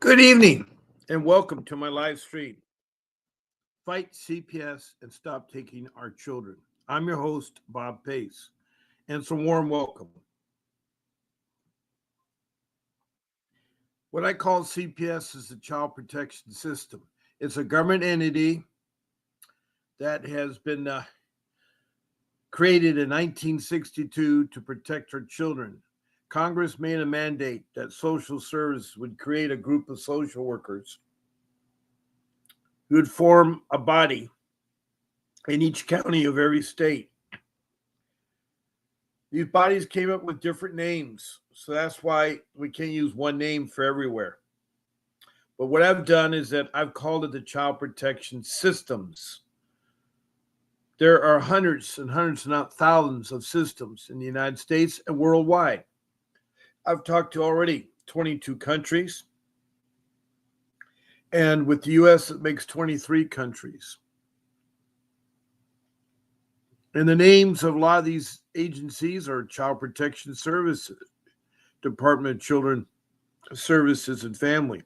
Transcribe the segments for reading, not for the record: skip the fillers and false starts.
Good evening and welcome to my live stream. Fight CPS and stop taking our children. I'm your host, Bob Pace, and it's a warm welcome. What I call CPS is the Child Protection System. It's a government entity that has been created in 1962 to protect our children. Congress made a mandate that social services would create a group of social workers who would form a body in each county of every state. These bodies came up with different names, so that's why we can't use one name for everywhere. But what I've done is that I've called it the Child Protection Systems. There are hundreds and hundreds, not thousands, of systems in the United States and worldwide. I've talked to already 22 countries, and with the U.S., it makes 23 countries. And the names of a lot of these agencies are Child Protection Services, Department of Children Services and Family,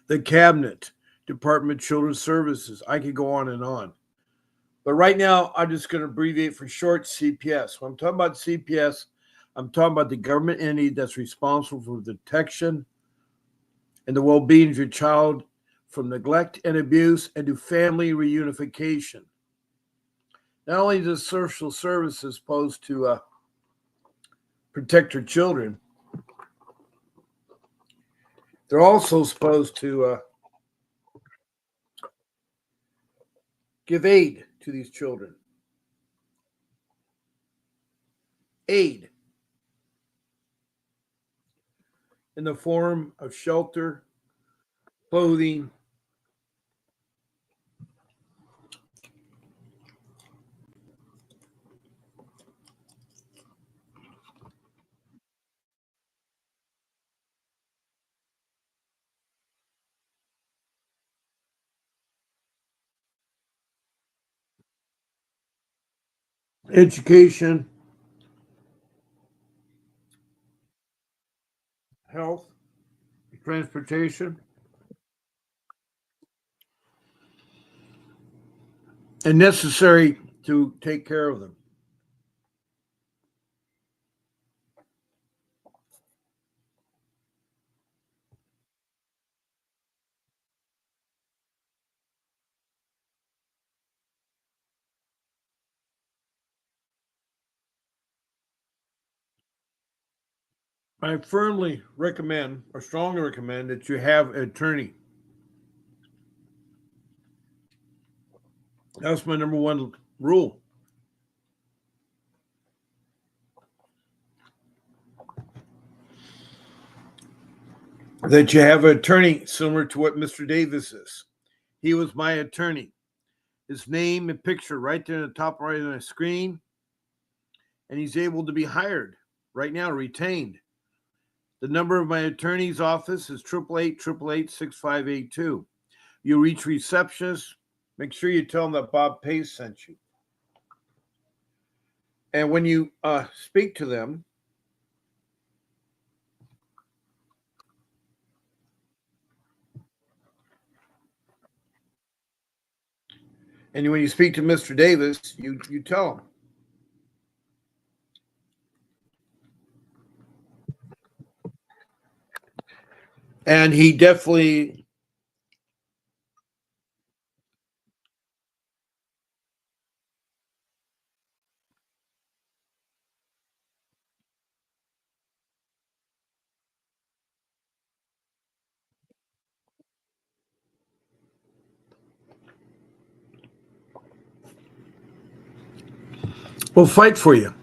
the Cabinet, Department of Children's Services. I could go on and on. But right now, I'm just going to abbreviate for short CPS. When I'm talking about CPS, I'm talking about the government entity that's responsible for the detection and the well-being of your child from neglect and abuse and to family reunification. Not only does social services supposed to protect your children, they're also supposed to give aid to these children. Aid in the form of shelter, clothing, education, health, transportation, and necessary to take care of them. I firmly recommend or strongly recommend that you have an attorney. That's my number one rule. That you have an attorney similar to what Mr. Davis is. He was my attorney. His name and picture right there in the top right on the screen. And he's able to be hired right now, retained. The number of my attorney's office is 888-888-6582. You reach receptionist. Make sure you tell them that Bob Pace sent you. And when you speak to them, and when you speak to Mr. Davis, you tell him. And he definitely will fight for you.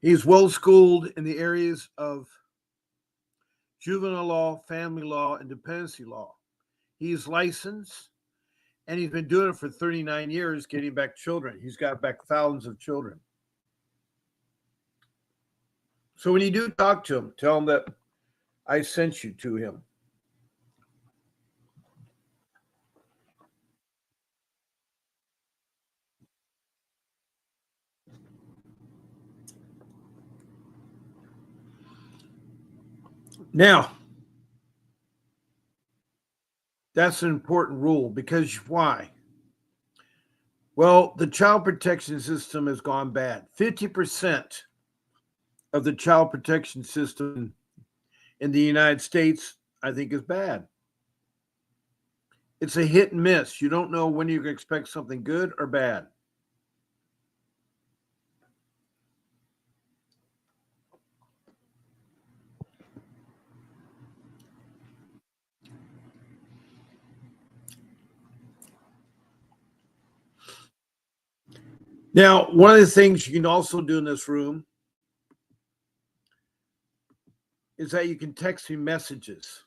He's well schooled in the areas of juvenile law, family law, and dependency law. He's licensed and he's been doing it for 39 years, getting back children. He's got back thousands of children. So when you do talk to him, tell him that I sent you to him. Now, that's an important rule because why? Well, the child protection system has gone bad. 50% of the child protection system in the United States, I think, is bad. It's a hit and miss. You don't know when you can expect something good or bad. Now, one of the things you can also do in this room is that you can text me messages.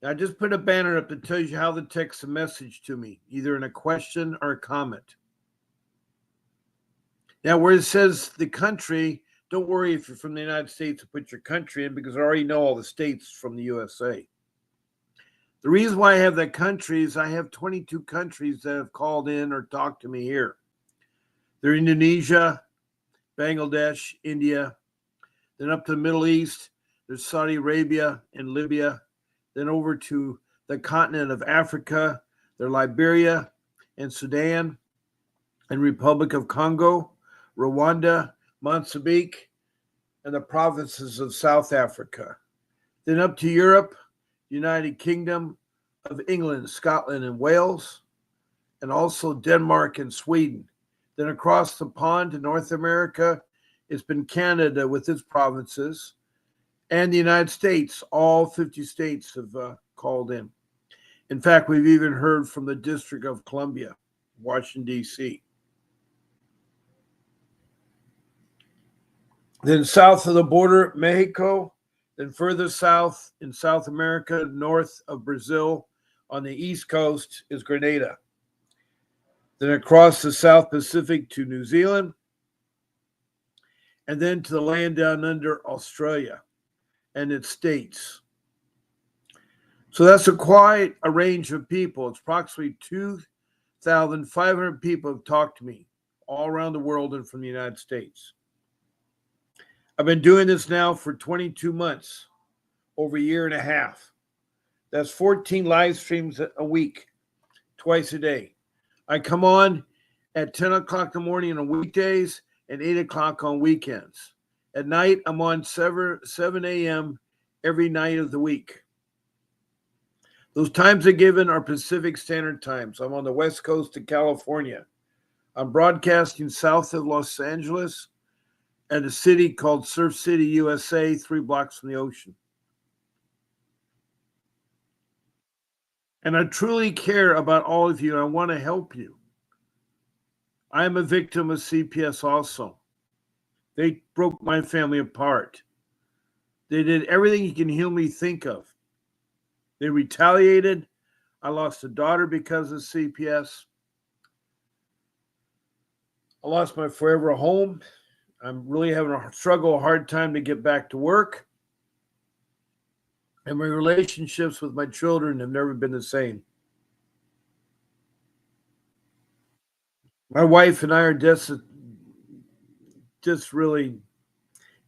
Now, I just put a banner up that tells you how to text a message to me, either in a question or a comment. Now, where it says the country, don't worry if you're from the United States to put your country in because I already know all the states from the USA. The reason why I have that country is I have 22 countries that have called in or talked to me here. They're Indonesia, Bangladesh, India, then up to the Middle East, there's Saudi Arabia and Libya, then over to the continent of Africa, they're Liberia and Sudan and Republic of Congo, Rwanda, Mozambique, and the provinces of South Africa. Then up to Europe, United Kingdom of England, Scotland, and Wales, and also Denmark and Sweden. Then across the pond to North America, it's been Canada with its provinces, and the United States. All 50 states have called in. In fact, we've even heard from the District of Columbia, Washington, D.C. Then south of the border, Mexico. Then further south in South America, north of Brazil, on the east coast is Grenada. Then across the South Pacific to New Zealand, and then to the land down under Australia and its states. So that's quite a range of people. It's approximately 2,500 people have talked to me all around the world and from the United States. I've been doing this now for 22 months, over a year and a half. That's 14 live streams a week, twice a day. I come on at 10 o'clock in the morning on weekdays and 8 o'clock on weekends. At night, I'm on 7 a.m. every night of the week. Those times are given are Pacific Standard Times. I'm on the west coast of California. I'm broadcasting south of Los Angeles at a city called Surf City, USA, 3 blocks from the ocean. And I truly care about all of you. I want to help you. I am a victim of CPS also. They broke my family apart. They did everything you can humanly think of. They retaliated. I lost a daughter because of CPS. I lost my forever home. I'm really having a hard time to get back to work. And my relationships with my children have never been the same. My wife and I are just really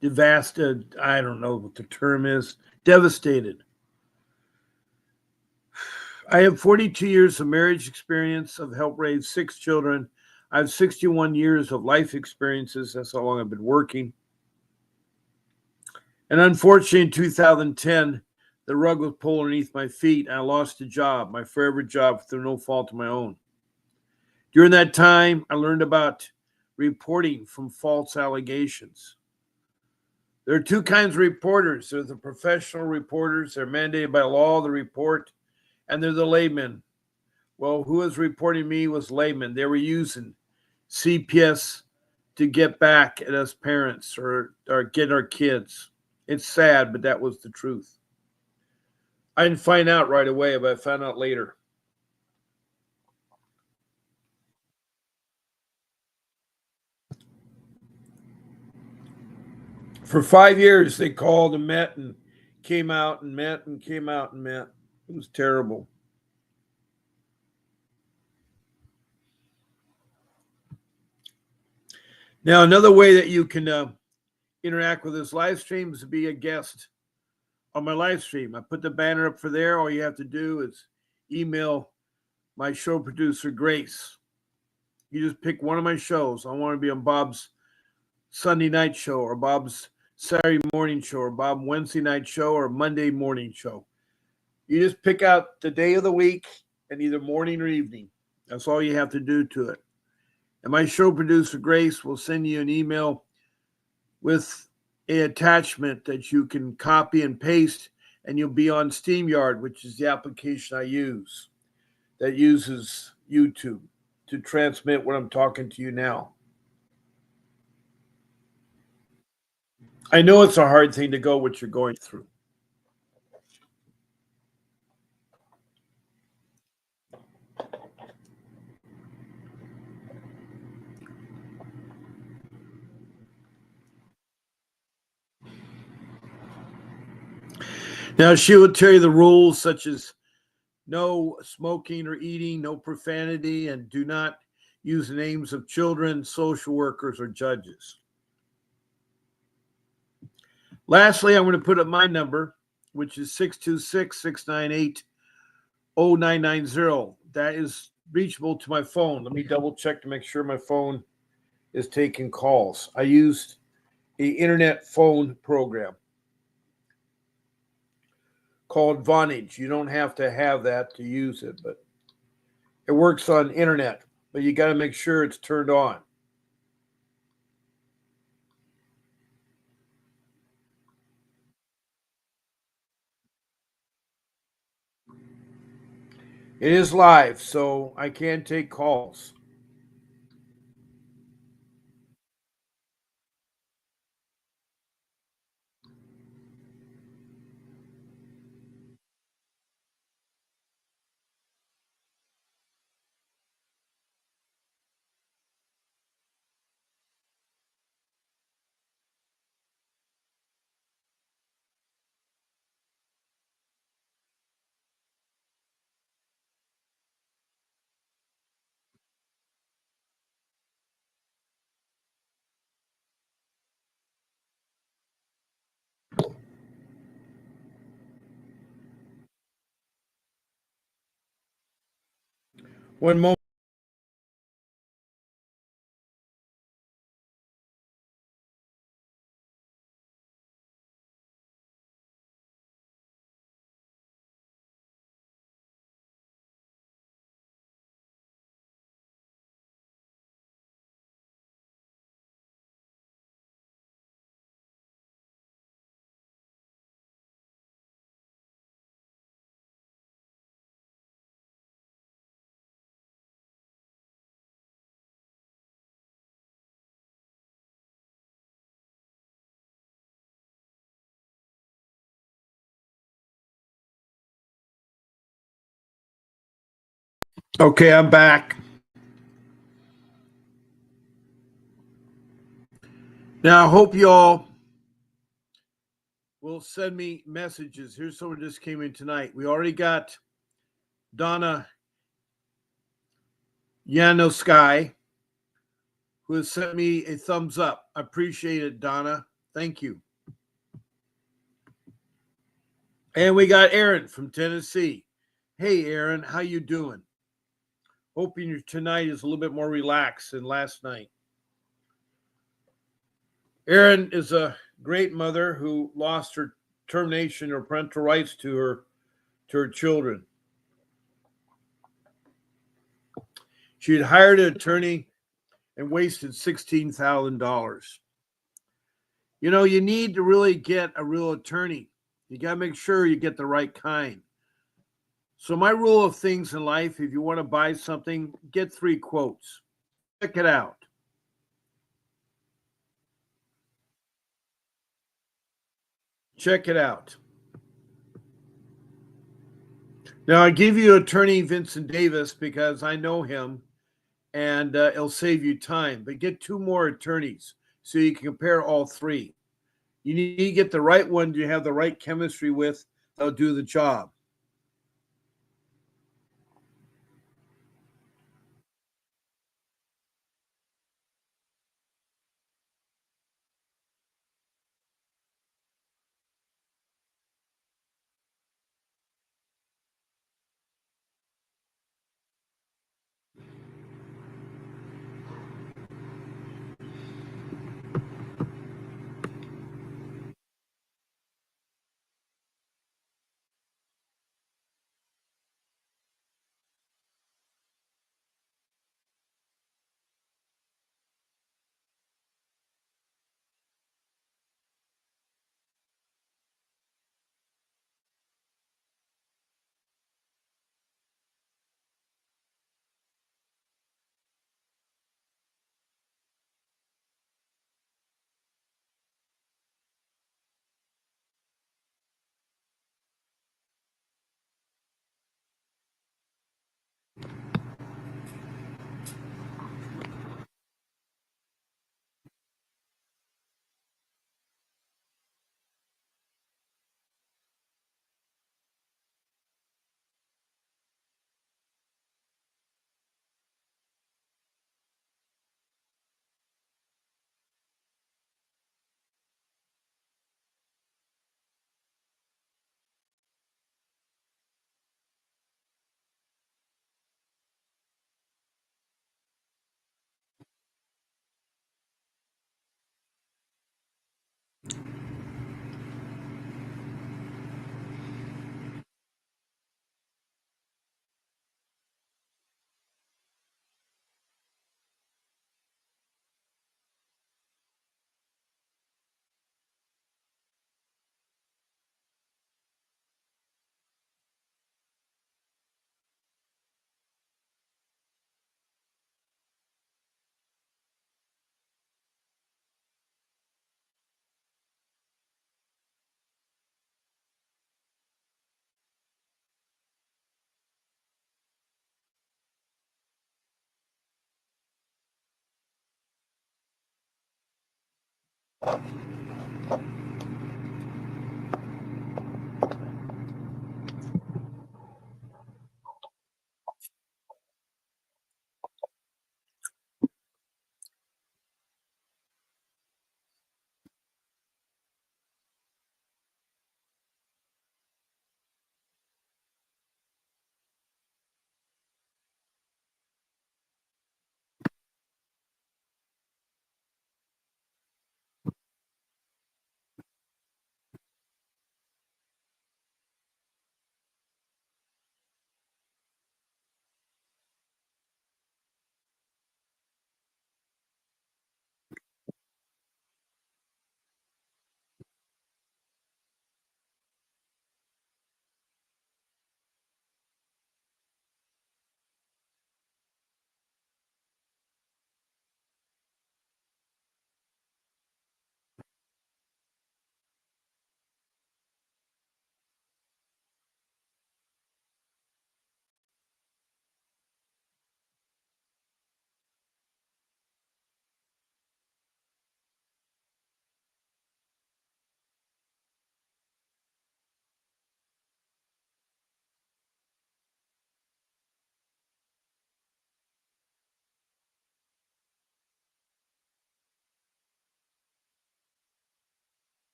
devastated. I don't know what the term is. Devastated. I have 42 years of marriage experience. I've helped raise 6 children. I have 61 years of life experiences. That's how long I've been working. And unfortunately, in 2010, the rug was pulled underneath my feet, and I lost a job, my forever job, through no fault of my own. During that time, I learned about reporting from false allegations. There are 2 kinds of reporters. There's the professional reporters. They're mandated by law to report, and they're the laymen. Well, who was reporting me was laymen. They were using CPS to get back at us parents or get our kids. It's sad, but that was the truth. I didn't find out right away, but I found out later. For 5 years, they called and met and came out and met and came out and met. It was terrible. Now, another way that you can interact with this live stream is to be a guest on my live stream. I put the banner up for there. All you have to do is email my show producer, Grace. You just pick one of my shows. I want to be on Bob's Sunday night show or Bob's Saturday morning show or Bob Wednesday night show or Monday morning show. You just pick out the day of the week and either morning or evening. That's all you have to do to it. And my show producer, Grace, will send you an email with an attachment that you can copy and paste, and you'll be on StreamYard, which is the application I use that uses YouTube to transmit what I'm talking to you now. I know it's a hard thing to go what you're going through. Now, she will tell you the rules, such as no smoking or eating, no profanity, and do not use the names of children, social workers, or judges. Lastly, I'm going to put up my number, which is 626-698-0990. That is reachable to my phone. Let me double check to make sure my phone is taking calls. I used an internet phone program called Vonage. You don't have to have that to use it, but it works on internet, but you got to make sure it's turned on. It is live, so I can take calls. One moment. Okay, I'm back. Now, I hope y'all will send me messages. Here's someone just came in tonight. We already got Donna Yanosky, who has sent me a thumbs up. I appreciate it, Donna. Thank you. And we got Aaron from Tennessee. Hey, Aaron, how you doing? Hoping your tonight is a little bit more relaxed than last night. Erin is a great mother who lost her termination or parental rights to her children. She had hired an attorney and wasted $16,000. You know, you need to really get a real attorney. You got to make sure you get the right kind. So my rule of things in life, if you want to buy something, get 3 quotes. Check it out. Check it out. Now, I give you attorney Vincent Davis because I know him and it'll save you time. But get 2 more attorneys so you can compare all 3. You need to get the right one you have the right chemistry with. They'll do the job.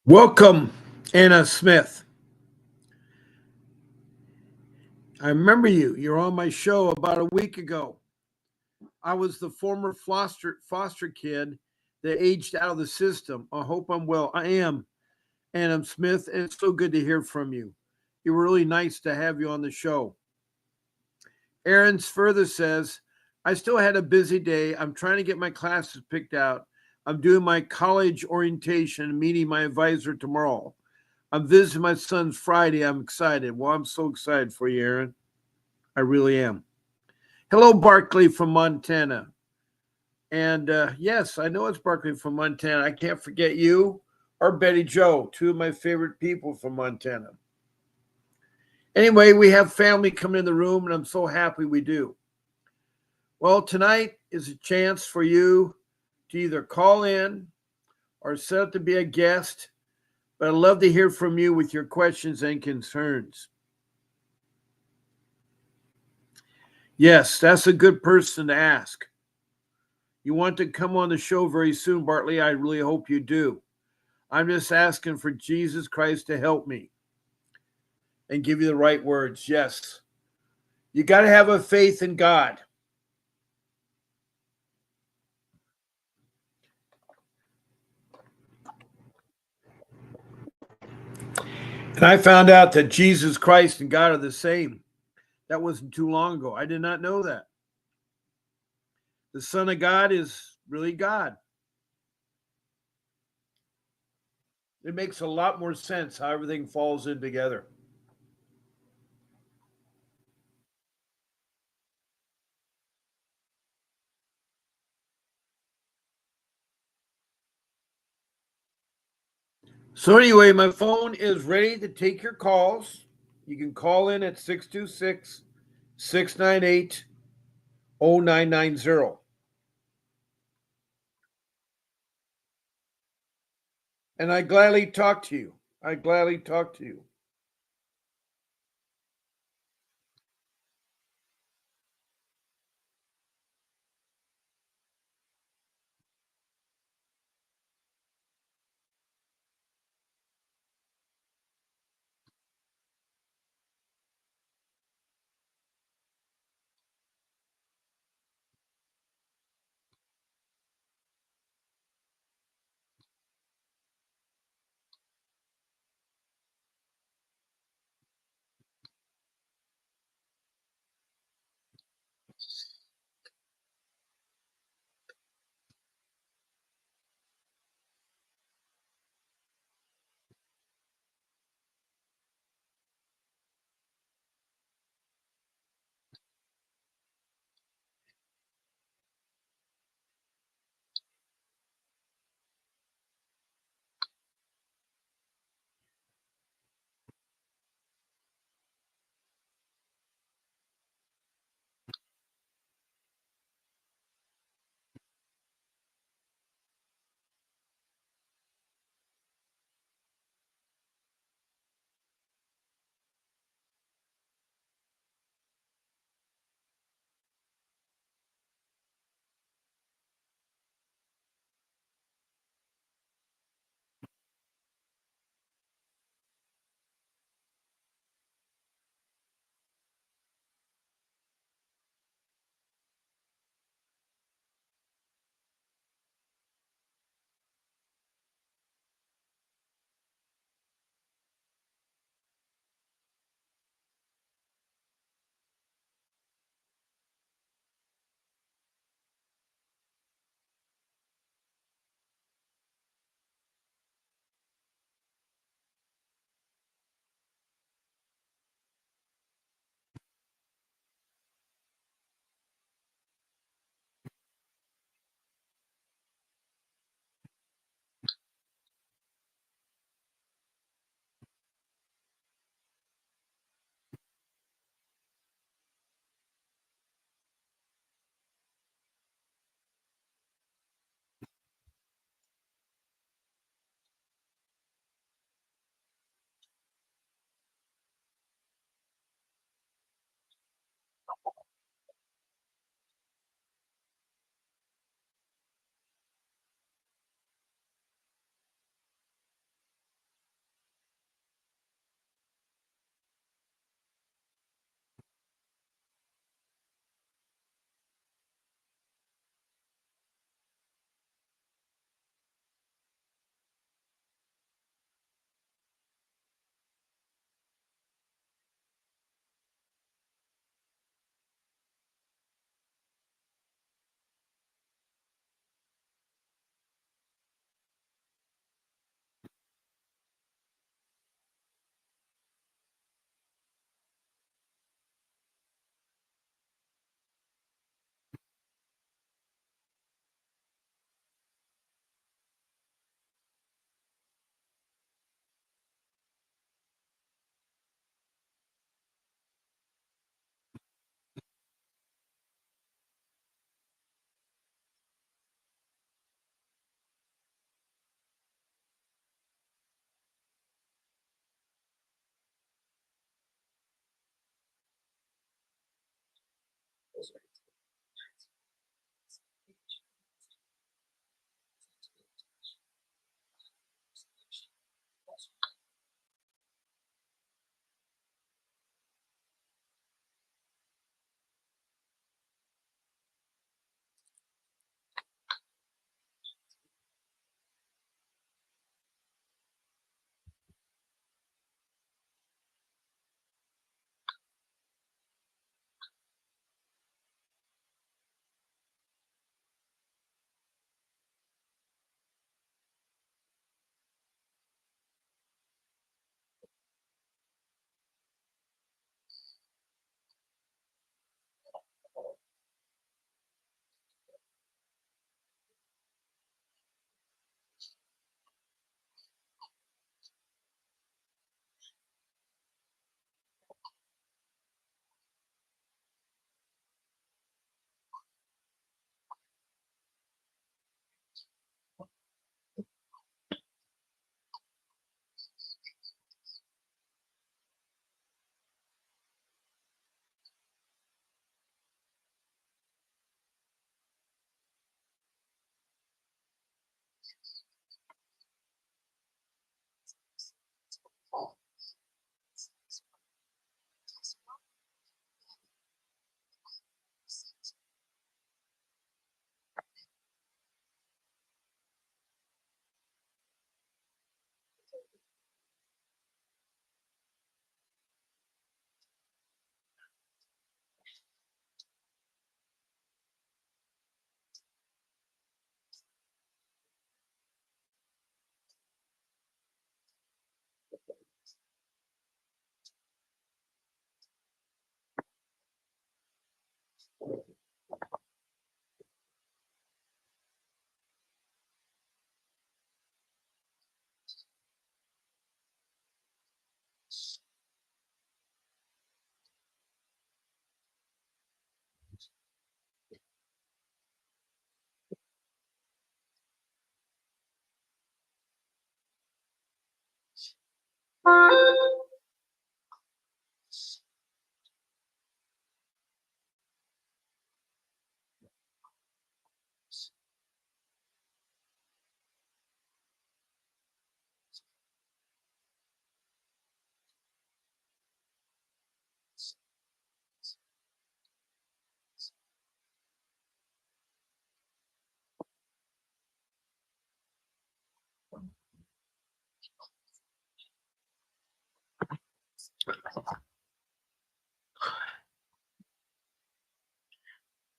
Welcome, Anna Smith. I remember you. You're on my show about a week ago. I was the former foster kid that aged out of the system. I hope I'm well. I am, Anna Smith, and it's so good to hear from you. You were really nice to have you on the show. Aaron's further says, I still had a busy day. I'm trying to get my classes picked out. I'm doing my college orientation and meeting my advisor tomorrow. I'm visiting my son's Friday. I'm excited. Well, I'm so excited for you, Aaron. I really am. Hello, Barkley from Montana. And yes, I know it's Barkley from Montana. I can't forget you or Betty Joe, two of my favorite people from Montana. Anyway, we have family coming in the room, and I'm so happy we do. Well, tonight is a chance for you to either call in or set up to be a guest, but I'd love to hear from you with your questions and concerns. Yes, that's a good person to ask. You want to come on the show very soon, Bartley? I really hope you do. I'm just asking for Jesus Christ to help me and give you the right words. Yes. You got to have a faith in God. And I found out that Jesus Christ and God are the same. That wasn't too long ago. I did not know that. The Son of God is really God. It makes a lot more sense how everything falls in together. So anyway, my phone is ready to take your calls. You can call in at 626-698-0990. And I gladly talk to you. I gladly talk to you.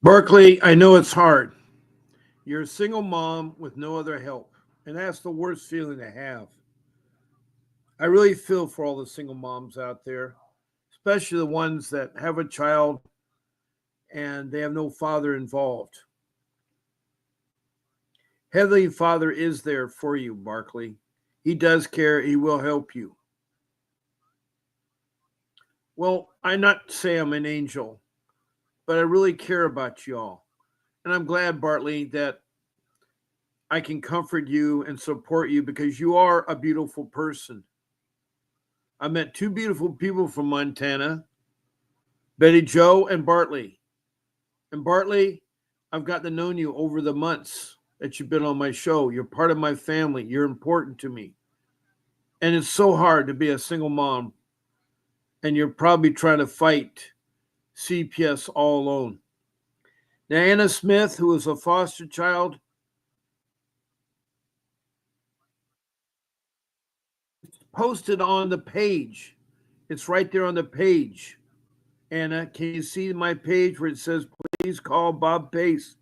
Barkley, I know it's hard. You're a single mom with no other help, and that's the worst feeling to have. I really feel for all the single moms out there, especially the ones that have a child and they have no father involved. Heavenly Father is there for you, Barkley. He does care. He will help you. Well, I not say I'm an angel, but I really care about y'all. And I'm glad, Bartley, that I can comfort you and support you because you are a beautiful person. I met two beautiful people from Montana, Betty Joe and Bartley. And Bartley, I've gotten to know you over the months that you've been on my show. You're part of my family. You're important to me. And it's so hard to be a single mom, and you're probably trying to fight CPS all alone. Now, Anna Smith, who is a foster child, posted on the page. It's right there on the page. Anna, can you see my page where it says, please call Bob Pace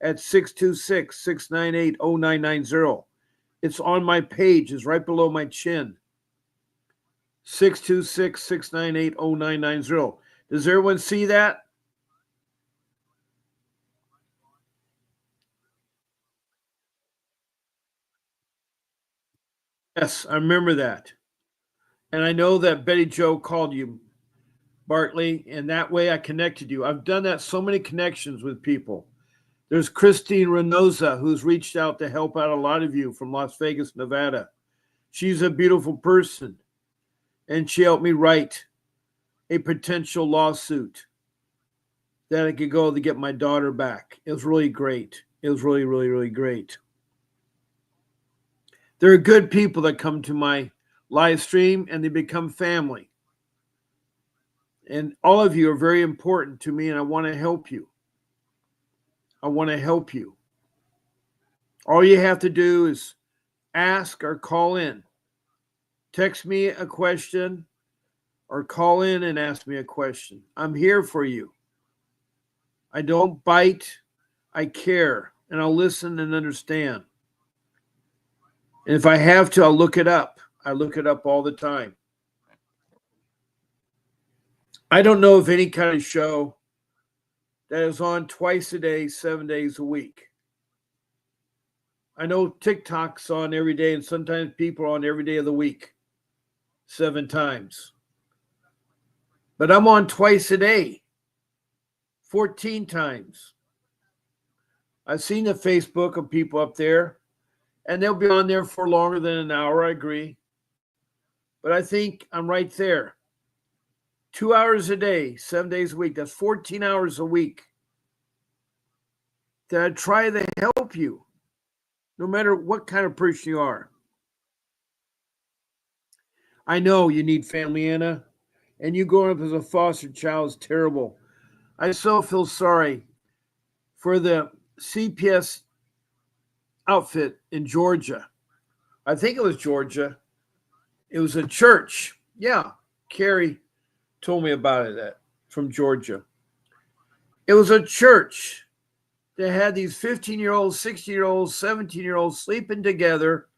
at 626-698-0990? It's on my page. It's right below my chin. 626-698-0990. Does everyone see that? Yes, I remember that. And I know that Betty Joe called you, Bartley, and that way I connected you. I've done that so many connections with people. There's Christine Renoza, who's reached out to help out a lot of you from Las Vegas, Nevada. She's a beautiful person, and she helped me write a potential lawsuit that I could go to get my daughter back. It was really great. It was really, really, really great. There are good people that come to my live stream and they become family. And all of you are very important to me, and I want to help you. I want to help you. All you have to do is ask or call in. Text me a question or call in and ask me a question. I'm here for you. I don't bite. I care, and I'll listen and understand. And if I have to, I'll look it up. I look it up all the time. I don't know of any kind of show that is on twice a day, 7 days a week. I know TikTok's on every day, and sometimes people are on every day of the week, 7 times. But I'm on twice a day, 14 times. I've seen the Facebook of people up there, and they'll be on there for longer than an hour, I agree. But I think I'm right there. 2 hours a day, 7 days a week. That's 14 hours a week that I try to help you, no matter what kind of person you are. I know you need family, Anna, and you growing up as a foster child is terrible. I so feel sorry for the CPS outfit in Georgia. I think it was Georgia. It was a church. Yeah, Carrie told me about it from Georgia. It was a church that had these 15-year-olds, 16-year-olds, 17-year-olds sleeping together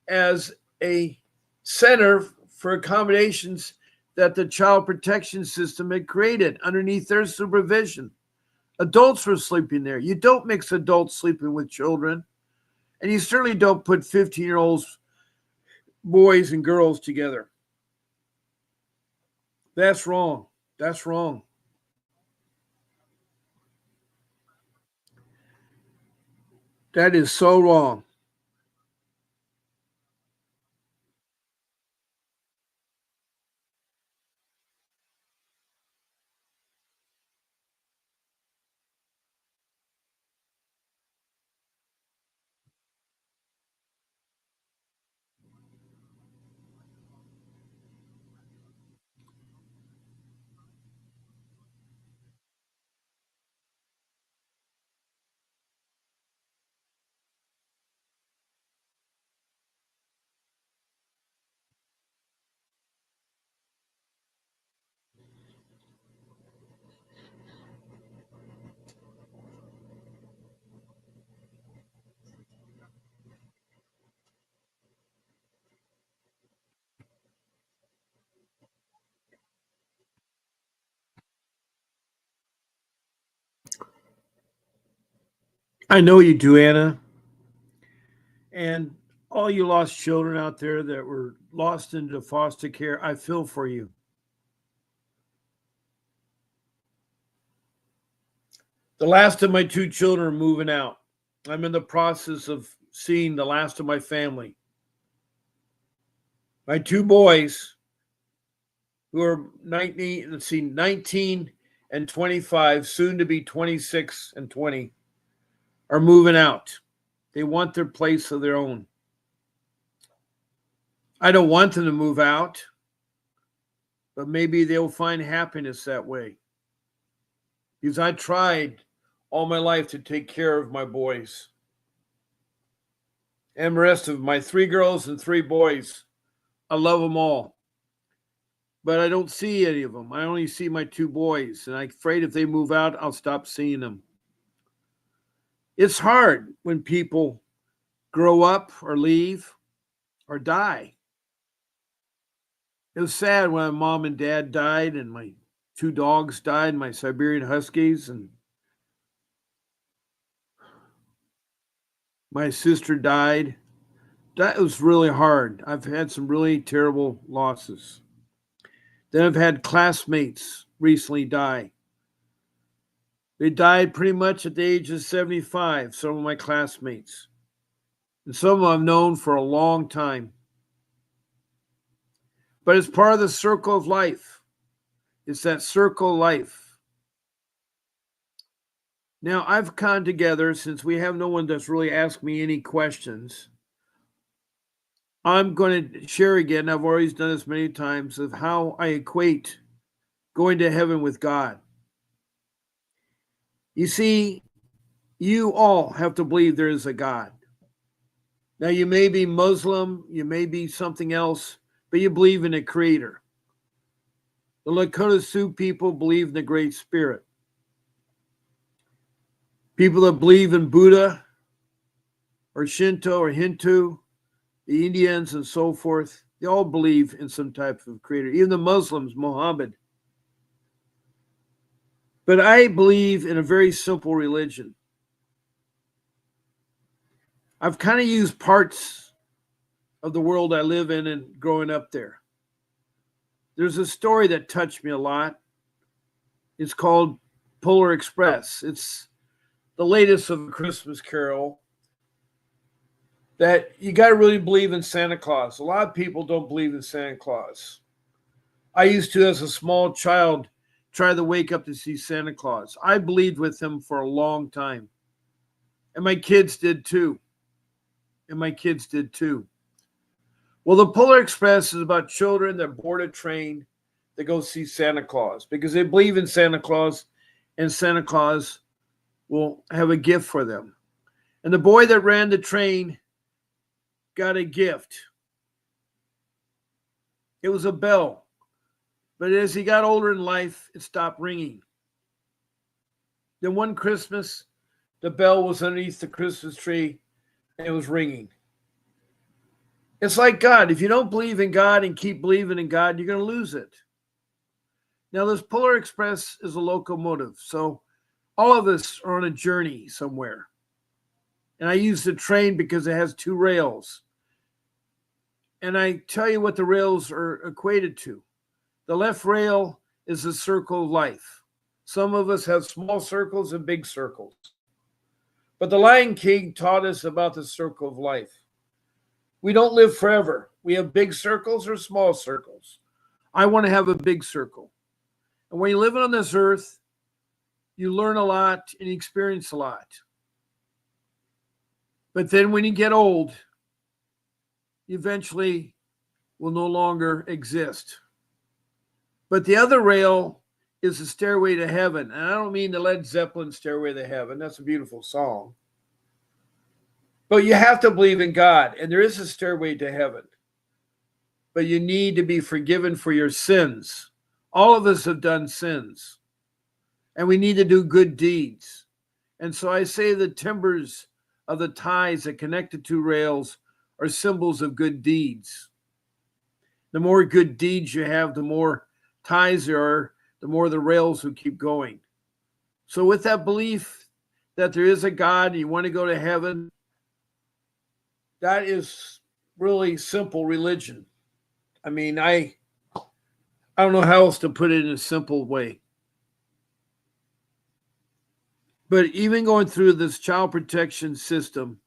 as a center for accommodations that the child protection system had created underneath their supervision. Adults were sleeping there. You don't mix adults sleeping with children. And you certainly don't put 15-year-olds, boys and girls together. That's wrong. That's wrong. That is so wrong. I know you do, Anna. And all you lost children out there that were lost into foster care, I feel for you. The last of my two children are moving out. I'm in the process of seeing the last of my family. My two boys, who are 19 and 25, soon to be 26 and 20, are moving out. They want their place of their own. I don't want them to move out, but maybe they'll find happiness that way. Because I tried all my life to take care of my boys and the rest of my three girls and three boys. I love them all, but I don't see any of them. I only see my two boys, and I'm afraid if they move out, I'll stop seeing them. It's hard when people grow up or leave or die. It was sad when my mom and dad died, and my two dogs died, my Siberian Huskies, and my sister died. That was really hard. I've had some really terrible losses. Then I've had classmates recently die. They died pretty much at the age of 75, some of my classmates. And some of them I've known for a long time. But it's part of the circle of life. It's that circle of life. Now, I've come together, since we have no one that's really asked me any questions, I'm going to share again, I've always done this many times, of how I equate going to heaven with God. You see, you all have to believe there is a God. Now, you may be Muslim, you may be something else, but you believe in a creator. The Lakota Sioux people believe in the Great Spirit. People that believe in Buddha or Shinto or Hindu, the Indians and so forth, they all believe in some type of creator. Even the Muslims, Muhammad. But I believe in a very simple religion. I've kind of used parts of the world I live in and growing up there. There's a story that touched me a lot. It's called Polar Express. It's the latest of A Christmas Carol, that you got to really believe in Santa Claus. A lot of people don't believe in Santa Claus. I used to, as a small child, try to wake up to see Santa Claus. I believed with him for a long time. And my kids did too. Well, the Polar Express is about children that board a train to go see Santa Claus because they believe in Santa Claus, and Santa Claus will have a gift for them. And the boy that ran the train got a gift. It was a bell. But as he got older in life, it stopped ringing. Then one Christmas, the bell was underneath the Christmas tree and it was ringing. It's like God. If you don't believe in God and keep believing in God, you're going to lose it. Now, this Polar Express is a locomotive. So All of us are on a journey somewhere. And I use the train because it has two rails. And I tell you what the rails are equated to. The left rail is the circle of life. Some of us have small circles and big circles. But the Lion King taught us about the circle of life. We don't live forever. We have big circles or small circles. I want to have a big circle. And when you're living on this earth, you learn a lot and you experience a lot. But then when you get old, you eventually will no longer exist. But the other rail is the stairway to heaven. And I don't mean the Led Zeppelin Stairway to Heaven. That's a beautiful song. But you have to believe in God, and there is a stairway to heaven. But you need to be forgiven for your sins. All of us have done sins, and we need to do good deeds. And so I say the timbers of the ties that connect the two rails are symbols of good deeds. The more good deeds you have, the more ties there are, the more the rails will keep going. So with that belief that there is a God and you want to go to heaven, that is really simple religion. I mean, I don't know how else to put it in a simple way. But even going through this child protection system,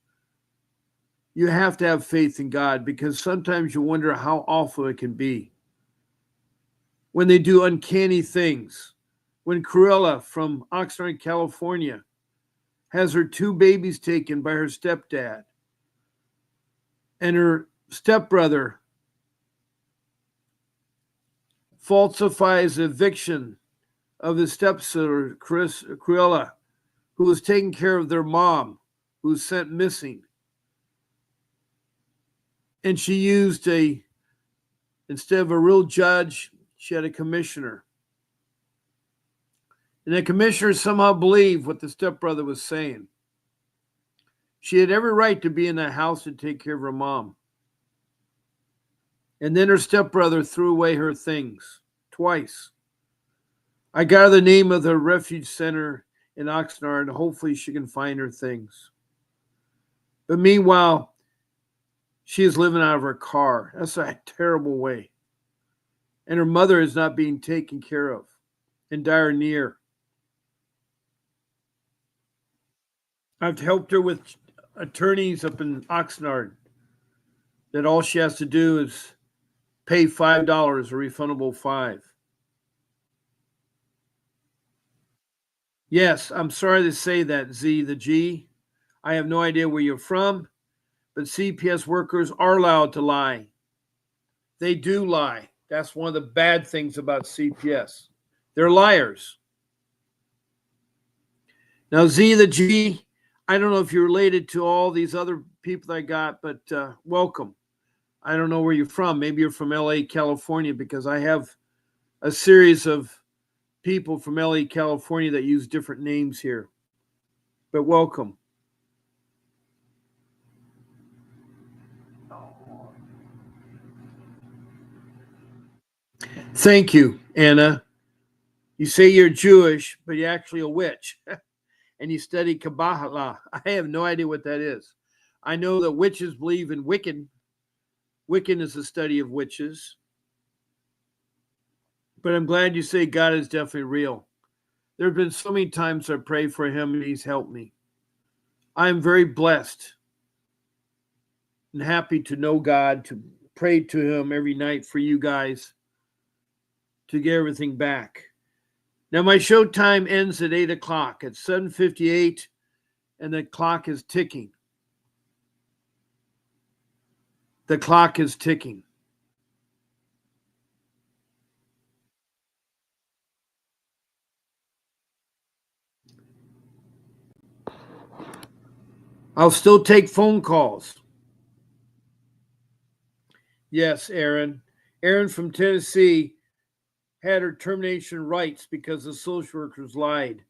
you have to have faith in God, because sometimes you wonder how awful it can be when they do uncanny things. When Cruella from Oxnard, California, has her two babies taken by her stepdad, and her stepbrother falsifies eviction of his stepsister, Cruella, who was taking care of their mom, who was sent missing. And she used instead of a real judge, she had a commissioner. And the commissioner somehow believed what the stepbrother was saying. She had every right to be in that house to take care of her mom. And then her stepbrother threw away her things twice. I got her the name of the refuge center in Oxnard, and hopefully she can find her things. But meanwhile, she is living out of her car. That's a terrible way. And her mother is not being taken care of in dire need. I've helped her with attorneys up in Oxnard that all she has to do is pay $5, a refundable $5. Yes, I'm sorry to say that, Z the G. I have no idea where you're from, but CPS workers are allowed to lie. They do lie. That's one of the bad things about CPS. They're liars. Now, Z the G, I don't know if you're related to all these other people I got, but welcome. I don't know where you're from. Maybe you're from LA, California, because I have a series of people from LA, California that use different names here. But welcome. Thank you, Anna. You say you're Jewish, but you're actually a witch. And you study Kabbalah. I have no idea what that is. I know that witches believe in Wiccan. Wiccan is the study of witches. But I'm glad you say God is definitely real. There have been so many times I prayed for him and he's helped me. I am very blessed and happy to know God, to pray to him every night for you guys to get everything back. Now, my show time ends at 8 o'clock. It's 7:58, and the clock is ticking. The clock is ticking. I'll still take phone calls. Yes, Aaron. Aaron from Tennessee had her termination rights because the social workers lied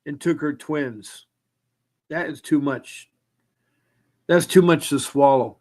and took her twins. That is too much. That's too much to swallow.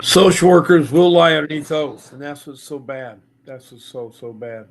Social workers will lie underneath oath, and that's what's so bad. That's what's so bad.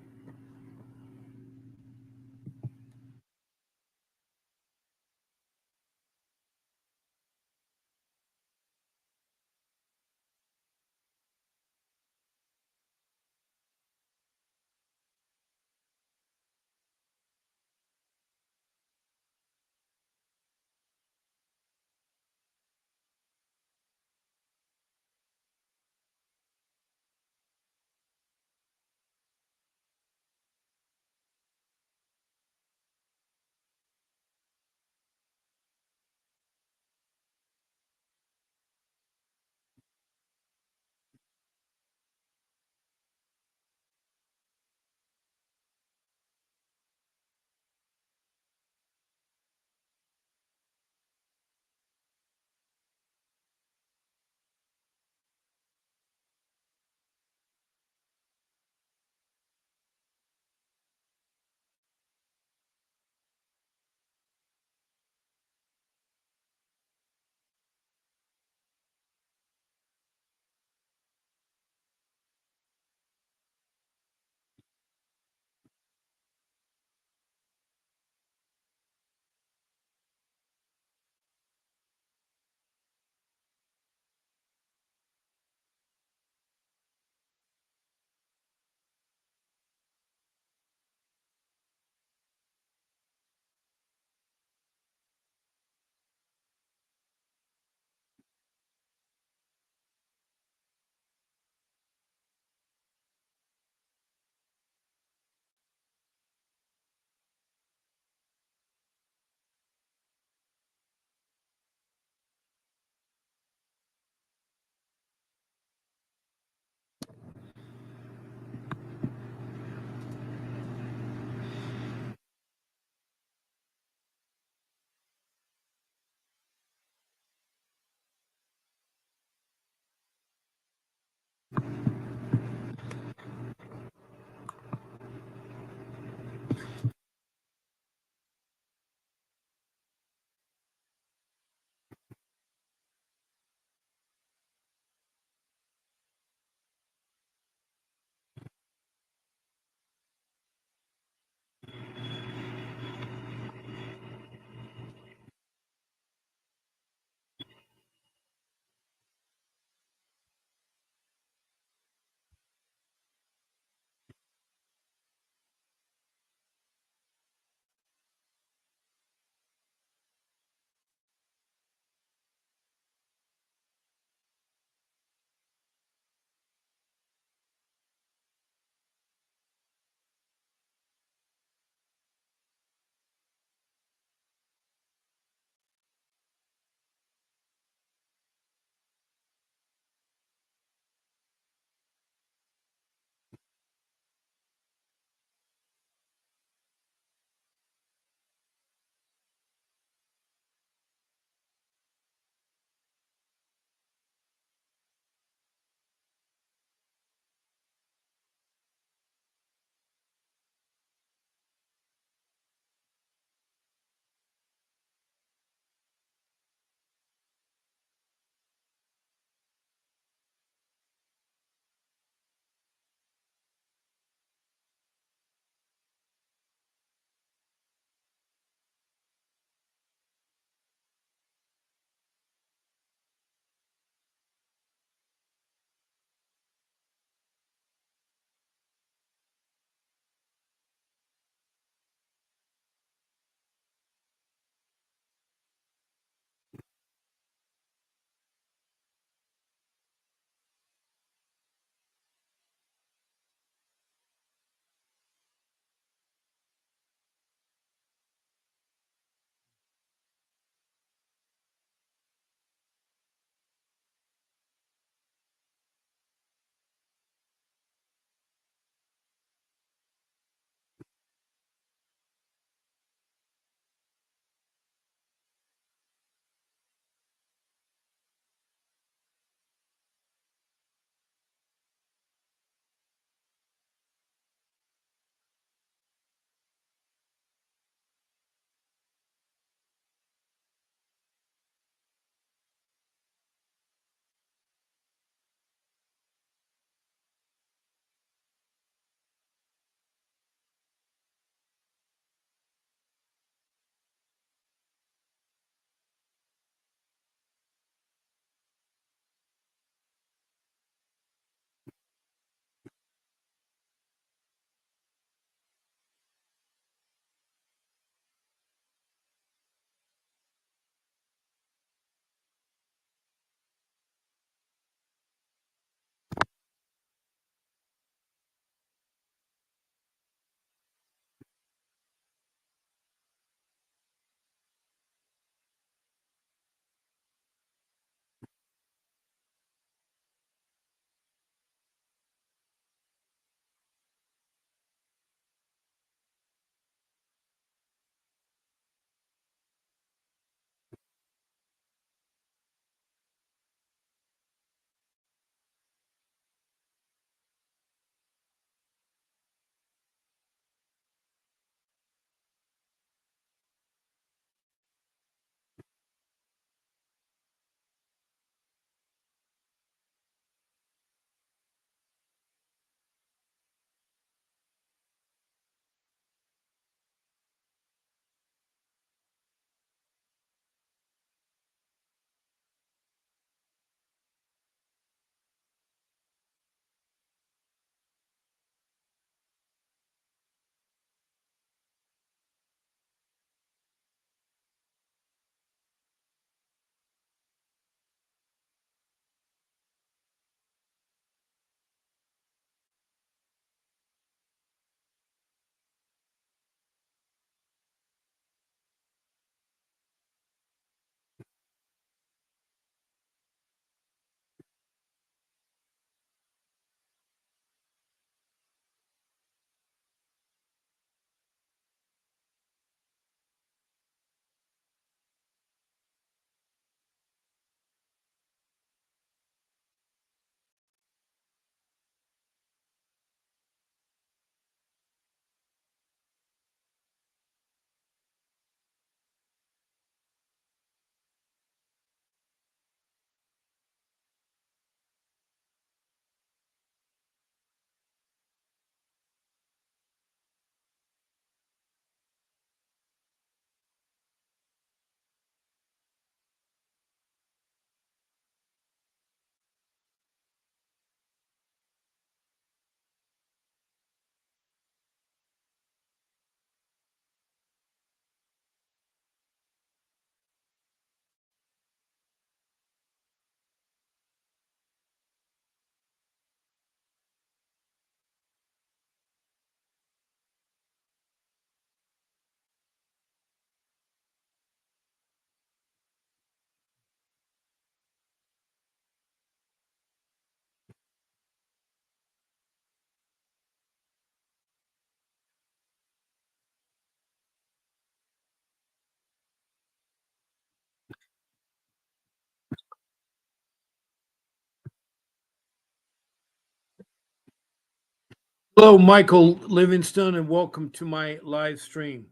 Hello, Michael Livingston, and welcome to my live stream.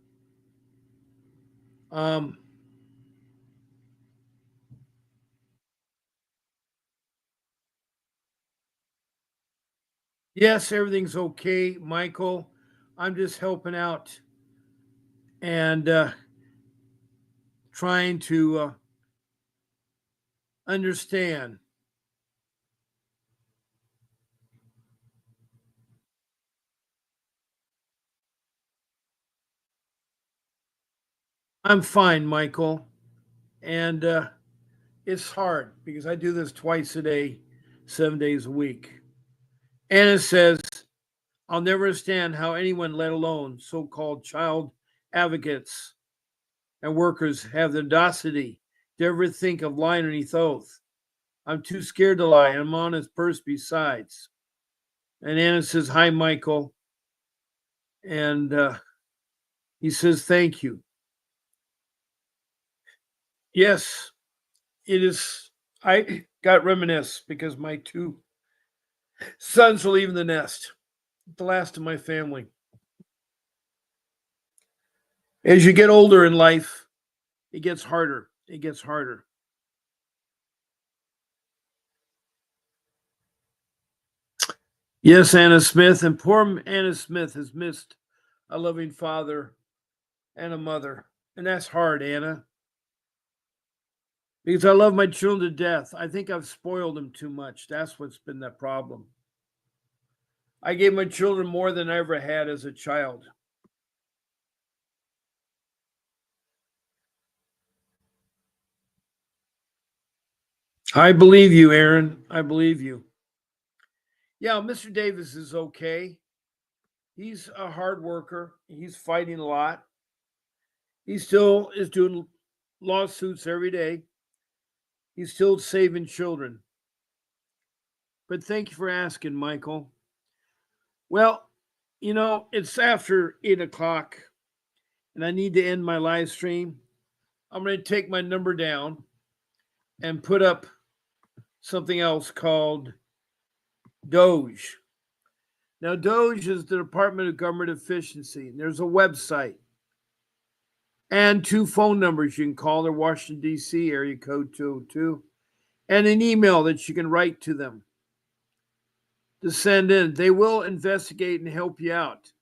Um, yes, everything's okay, Michael. I'm just helping out and trying to understand. I'm fine, Michael, and it's hard because I do this twice a day, 7 days a week. Anna says, I'll never understand how anyone, let alone so called child advocates and workers, have the audacity to ever think of lying underneath oath. I'm too scared to lie. I'm on his purse besides. And Anna says, Hi, Michael. And he says, Thank you. Yes, it is. I got reminisced because my two sons are leaving the nest, the last of my family. As you get older in life, it gets harder. It gets harder. Yes, Anna Smith, and poor Anna Smith has missed a loving father and a mother. And that's hard, Anna, because I love my children to death. I think I've spoiled them too much. That's what's been the problem. I gave my children more than I ever had as a child. I believe you, Aaron. I believe you. Yeah, Mr. Davis is okay. He's a hard worker. He's fighting a lot. He still is doing lawsuits every day. He's still saving children. But thank you for asking, Michael. Well, it's after 8 o'clock and I need to end my live stream. I'm going to take my number down and put up something else called Doge. Now, Doge is the Department of Government Efficiency. There's a website and two phone numbers you can call. Their Washington, D.C. area code 202, and an email that you can write to them to send in. They will investigate and help you out.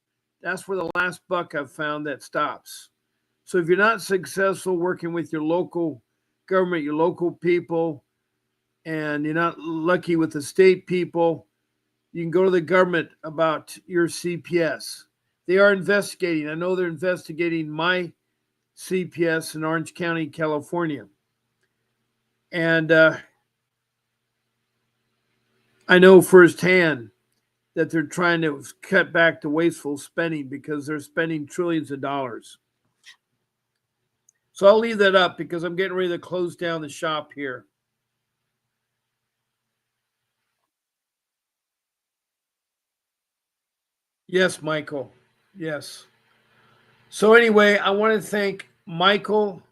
That's where the last buck I've found that stops. So if you're not successful working with your local government, your local people, and you're not lucky with the state people, you can go to the government about your CPS. They are investigating. I know they're investigating my CPS in Orange County, California. And I know firsthand that they're trying to cut back the wasteful spending because they're spending trillions of dollars. So I'll leave that up because I'm getting ready to close down the shop here. Yes, Michael. Yes. So anyway, I want to thank Michael,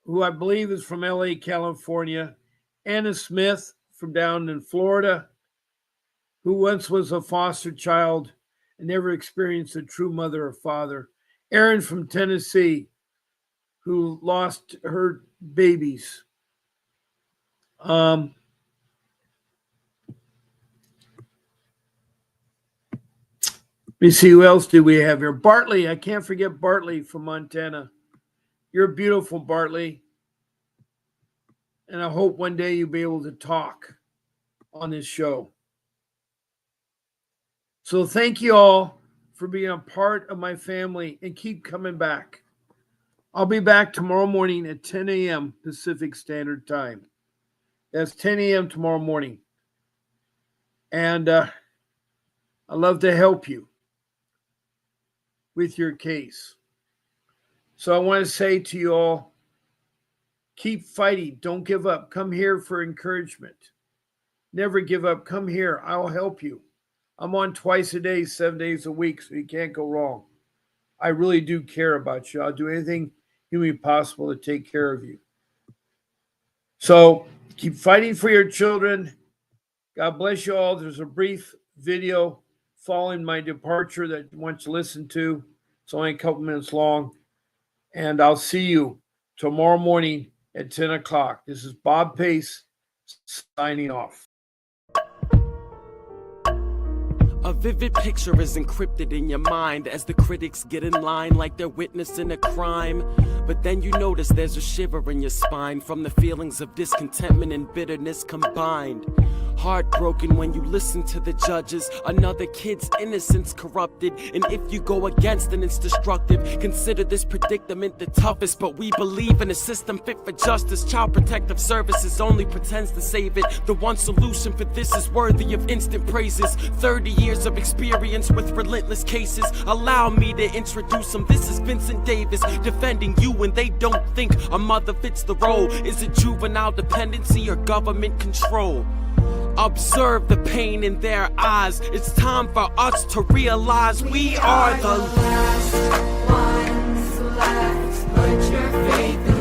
who I believe is from LA, California, Anna Smith from down in Florida, who once was a foster child and never experienced a true mother or father, Erin from Tennessee, who lost her babies. Um, let me see who else do we have here. Bartley, I can't forget Bartley from Montana. You're beautiful, Bartley. And I hope one day you'll be able to talk on this show. So thank you all for being a part of my family and keep coming back. I'll be back tomorrow morning at 10 a.m. Pacific Standard Time. That's 10 a.m. tomorrow morning. And I love to help you with your case. So I want to say to you all, keep fighting. Don't give up. Come here for encouragement. Never give up. Come here. I'll help you. I'm on twice a day, 7 days a week, so you can't go wrong. I really do care about you. I'll do anything humanly possible to take care of you. So keep fighting for your children. God bless you all. There's a brief video following my departure that you want to listen to. It's only a couple minutes long. And I'll see you tomorrow morning at 10 o'clock. This is Bob Pace signing off. A vivid picture is encrypted in your mind as the critics get in line like they're witnessing a crime. But then you notice there's a shiver in your spine from the feelings of discontentment and bitterness combined. Heartbroken when you listen to the judges, another kid's innocence corrupted, and if you go against then it's destructive. Consider this predicament the toughest, but we believe in a system fit for justice. Child Protective Services only pretends to save it. The one solution for this is worthy of instant praises. 30 years of experience with relentless cases. Allow me to introduce them. This is Vincent Davis, defending you when they don't think a mother fits the role. Is it juvenile dependency or government control? Observe the pain in their eyes. It's time for us to realize we are the last ones left. Put your faith in